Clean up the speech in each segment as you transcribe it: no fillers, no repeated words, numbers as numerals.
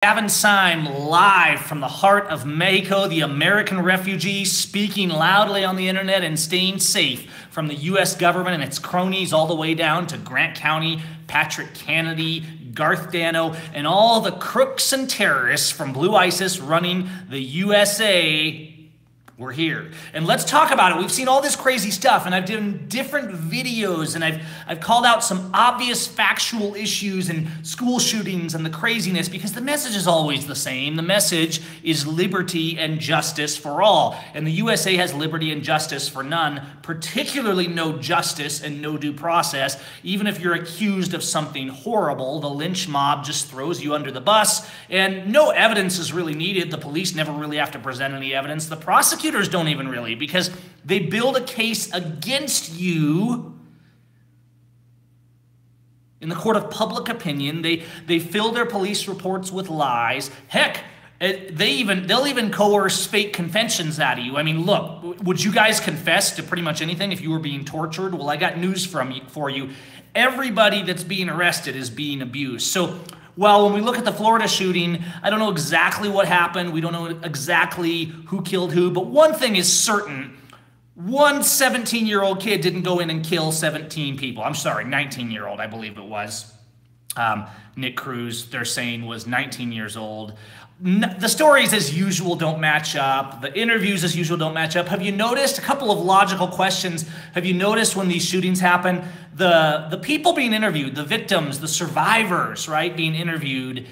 Gavin Seim live from the heart of Mexico, the American refugee, speaking loudly on the internet and staying safe from the U.S. government and its cronies all the way down to Grant County, Patrick Kennedy, Garth Dano, and all the crooks and terrorists from Blue ISIS running the USA. We're here. And let's talk about it. We've seen all this crazy stuff, and I've done different videos, and I've called out some obvious factual issues and school shootings and the craziness, because the message is always the same. The message is liberty and justice for all. And the USA has liberty and justice for none, particularly no justice and no due process. Even if you're accused of something horrible, the lynch mob just throws you under the bus, and no evidence is really needed. The police never really have to present any evidence. The prosecutors don't even really, because they build a case against you in the court of public opinion. They fill their police reports with lies. Heck, they'll even coerce fake confessions out of you. I mean, look, would you guys confess to pretty much anything if you were being tortured? Well, I got news for you. Everybody that's being arrested is being abused. So, well, when we look at the Florida shooting, I don't know exactly what happened. We don't know exactly who killed who, but one thing is certain. One 17-year-old kid didn't go in and kill 17 people. I'm sorry, 19-year-old, I believe it was. Nick Cruz, they're saying, was 19 years old. The stories, as usual, don't match up. The interviews, as usual, don't match up. Have you noticed a couple of logical questions? Have you noticed when these shootings happen, the people being interviewed, the victims, the survivors, right, being interviewed,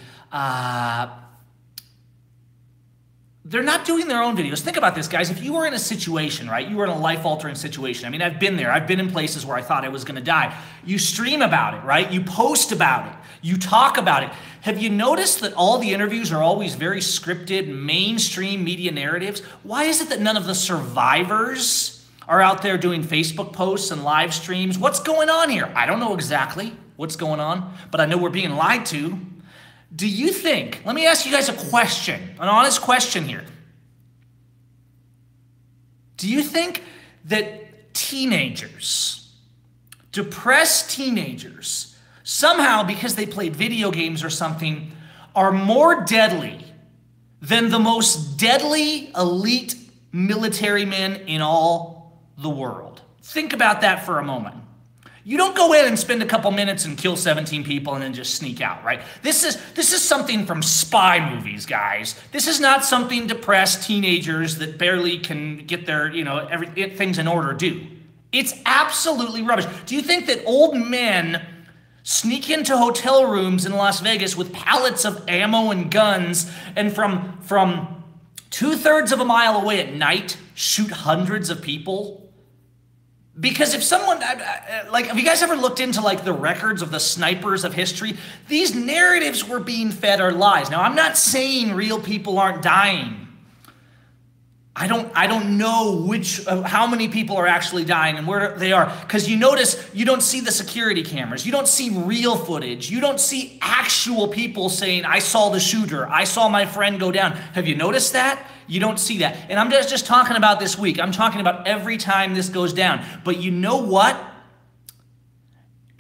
they're not doing their own videos. Think about this, guys. If you were in a situation, right, you were in a life-altering situation. I mean, I've been there. I've been in places where I thought I was going to die. You stream about it, right? You post about it. You talk about it. Have you noticed that all the interviews are always very scripted, mainstream media narratives? Why is it that none of the survivors are out there doing Facebook posts and live streams? What's going on here? I don't know exactly what's going on, but I know we're being lied to. Do you think, let me ask you guys a question, an honest question here. Do you think that teenagers, depressed teenagers, somehow because they played video games or something, are more deadly than the most deadly elite military men in all the world? Think about that for a moment. You don't go in and spend a couple minutes and kill 17 people and then just sneak out, right? This is something from spy movies, guys. This is not something depressed teenagers that barely can get their, things in order do. It's absolutely rubbish. Do you think that old men sneak into hotel rooms in Las Vegas with pallets of ammo and guns, and from 2/3 of a mile away at night shoot hundreds of people? Because if someone, have you guys ever looked into the records of the snipers of history? These narratives we're being fed are lies. Now, I'm not saying real people aren't dying. I don't know how many people are actually dying and where they are. Because you notice you don't see the security cameras. You don't see real footage. You don't see actual people saying, I saw the shooter. I saw my friend go down. Have you noticed that? You don't see that. And I'm just talking about this week. I'm talking about every time this goes down. But you know what?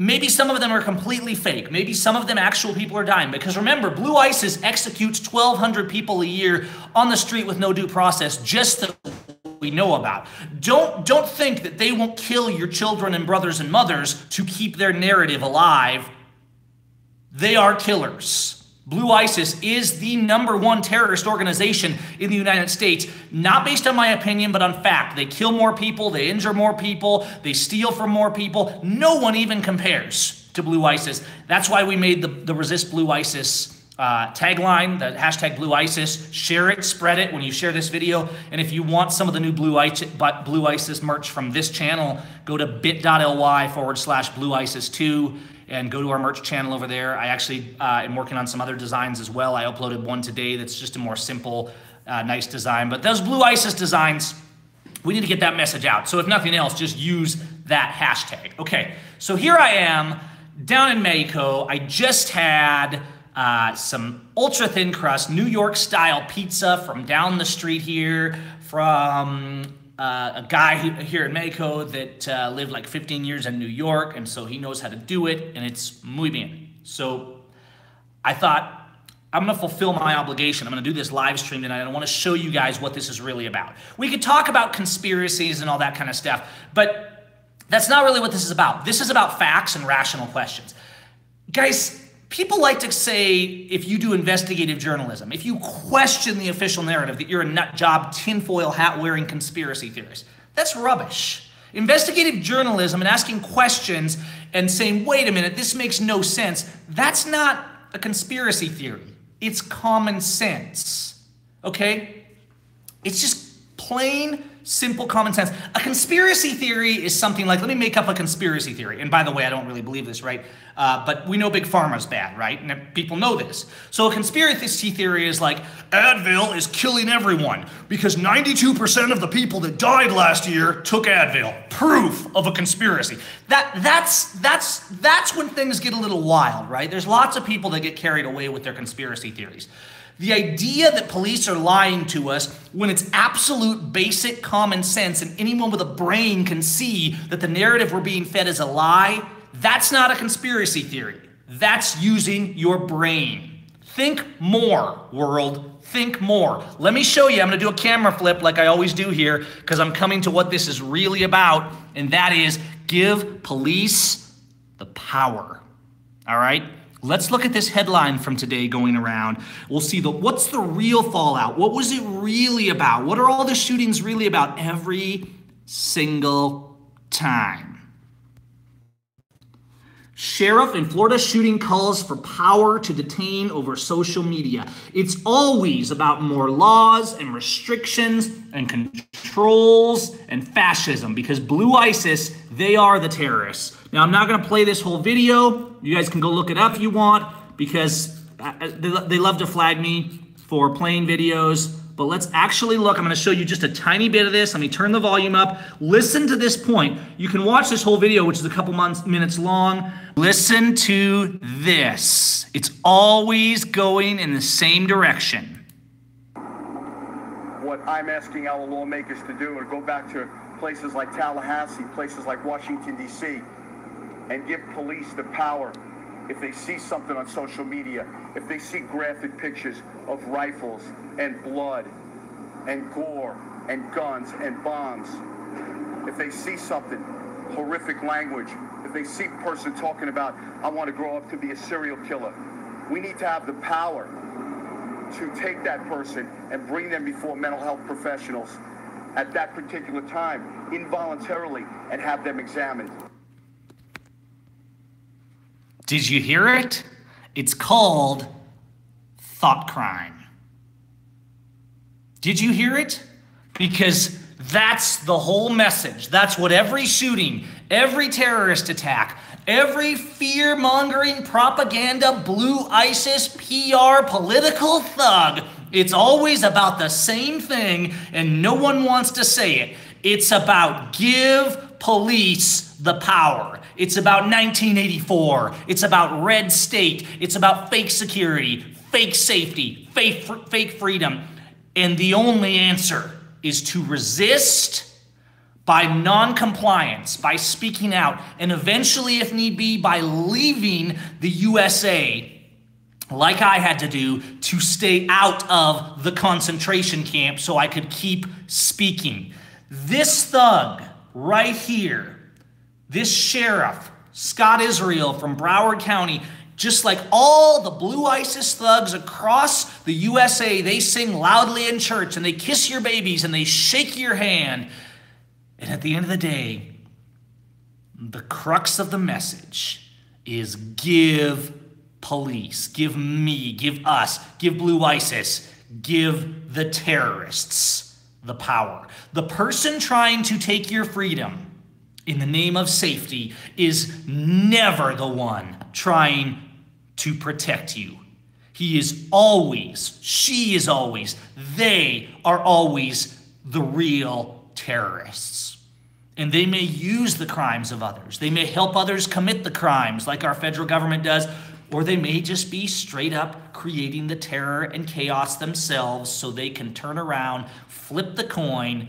Maybe some of them are completely fake. Maybe some of them actual people are dying. Because remember, Blue ISIS executes 1,200 people a year on the street with no due process, just that we know about. Don't think that they won't kill your children and brothers and mothers to keep their narrative alive. They are killers. Blue ISIS is the #1 terrorist organization in the United States, not based on my opinion, but on fact. They kill more people, they injure more people, they steal from more people. No one even compares to Blue ISIS. That's why we made the Resist Blue ISIS tagline, the hashtag Blue ISIS. Share it, spread it when you share this video. And if you want some of the new Blue ISIS merch from this channel, go to bit.ly/Blue ISIS 2. And go to our merch channel over there. I actually am working on some other designs as well. I uploaded one today that's just a more simple, nice design. But those Blue ISIS designs, we need to get that message out. So if nothing else, just use that hashtag. Okay, so here I am down in Mexico. I just had some ultra thin crust, New York style pizza from down the street here from a guy here in Mexico that lived like 15 years in New York, and so he knows how to do it, and it's muy bien. So I thought, I'm going to fulfill my obligation. I'm going to do this live stream tonight. I want to show you guys what this is really about. We could talk about conspiracies and all that kind of stuff, but that's not really what this is about. This is about facts and rational questions. Guys, people like to say, if you do investigative journalism, if you question the official narrative, that you're a nut job, tinfoil hat wearing conspiracy theorist. That's rubbish. Investigative journalism and asking questions and saying, wait a minute, this makes no sense, that's not a conspiracy theory. It's common sense, okay? It's just plain, simple common sense. A conspiracy theory is something like, let me make up a conspiracy theory. And by the way, I don't really believe this, right? But we know Big Pharma's bad, right? And people know this. So a conspiracy theory is like, Advil is killing everyone because 92% of the people that died last year took Advil. Proof of a conspiracy. That's when things get a little wild, right? There's lots of people that get carried away with their conspiracy theories. The idea that police are lying to us when it's absolute basic common sense and anyone with a brain can see that the narrative we're being fed is a lie, that's not a conspiracy theory. That's using your brain. Think more, world. Think more. Let me show you. I'm going to do a camera flip like I always do here because I'm coming to what this is really about, and that is give police the power. All right? Let's look at this headline from today going around. We'll see what's the real fallout? What was it really about? What are all the shootings really about every single time? Sheriff in Florida shooting calls for power to detain over social media. It's always about more laws and restrictions and controls and fascism because Blue ISIS, they are the terrorists. Now, I'm not going to play this whole video. You guys can go look it up if you want because they love to flag me for playing videos. But let's actually look. I'm going to show you just a tiny bit of this. Let me turn the volume up. Listen to this point. You can watch this whole video, which is a couple minutes long. Listen to this. It's always going in the same direction. What I'm asking our lawmakers to do is go back to places like Tallahassee, places like Washington, D.C., and give police the power. If they see something on social media, if they see graphic pictures of rifles and blood and gore and guns and bombs, if they see something, horrific language, if they see a person talking about, I want to grow up to be a serial killer, we need to have the power to take that person and bring them before mental health professionals at that particular time, involuntarily, and have them examined. Did you hear it? It's called thought crime. Did you hear it? Because that's the whole message. That's what every shooting, every terrorist attack, every fear-mongering propaganda, Blue ISIS, PR, political thug, it's always about the same thing and no one wants to say it. It's about give police the power. It's about 1984. It's about red state. It's about fake security, fake safety, fake freedom. And the only answer is to resist by non-compliance, by speaking out, and eventually, if need be, by leaving the USA, like I had to do, to stay out of the concentration camp so I could keep speaking. This thug right here, this sheriff, Scott Israel from Broward County, just like all the Blue ISIS thugs across the USA, they sing loudly in church and they kiss your babies and they shake your hand. And at the end of the day, the crux of the message is give police, give me, give us, give Blue ISIS, give the terrorists the power. The person trying to take your freedom in the name of safety is never the one trying to protect you. He is always, she is always, they are always the real terrorists. And they may use the crimes of others. They may help others commit the crimes like our federal government does, or they may just be straight up creating the terror and chaos themselves so they can turn around, flip the coin,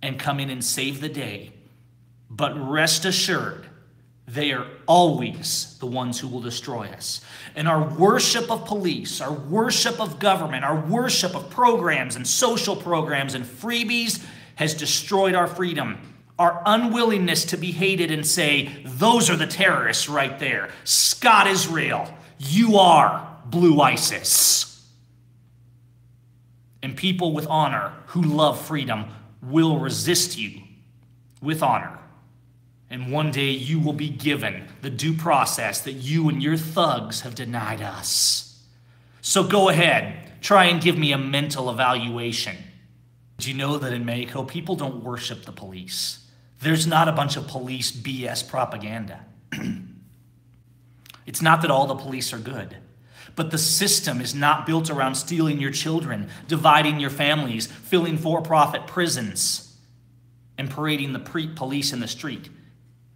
and come in and save the day. But rest assured, They are always the ones who will destroy us. And our worship of police, our worship of government, our worship of programs and social programs and freebies has destroyed our freedom. Our unwillingness to be hated and say, those are the terrorists right there. Scott Israel, you are Blue ISIS. And people with honor who love freedom will resist you with honor. And one day you will be given the due process that you and your thugs have denied us. So go ahead, try and give me a mental evaluation. Did you know that in Mexico, people don't worship the police? There's not a bunch of police BS propaganda. It's not that all the police are good, but the system is not built around stealing your children, dividing your families, filling for-profit prisons, and parading the police in the street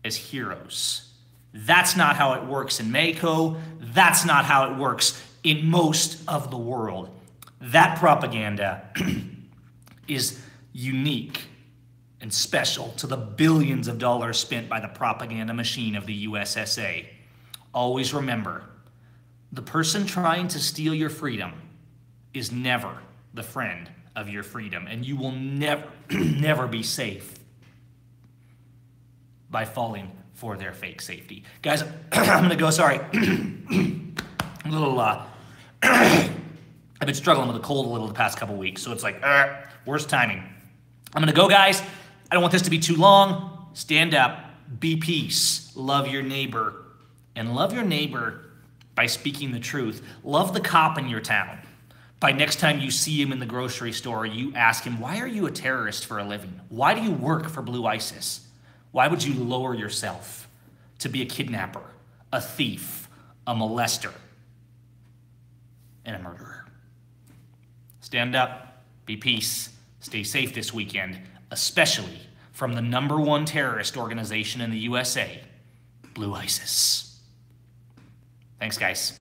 as heroes. That's not how it works in Mexico. That's not how it works in most of the world. That propaganda is unique and special to the billions of dollars spent by the propaganda machine of the USSA. Always remember, the person trying to steal your freedom is never the friend of your freedom, and you will never, never be safe by falling for their fake safety. Guys, I'm gonna go, sorry. A little, I've been struggling with a cold a little the past couple weeks, so it's like, worst timing. I'm gonna go, guys. I don't want this to be too long. Stand up, be peace, love your neighbor, and love your neighbor by speaking the truth. Love the cop in your town. By next time you see him in the grocery store, you ask him, why are you a terrorist for a living? Why do you work for Blue ISIS? Why would you lower yourself to be a kidnapper, a thief, a molester, and a murderer? Stand up, be peace, stay safe this weekend, especially from the #1 terrorist organization in the USA, Blue ISIS. Thanks, guys.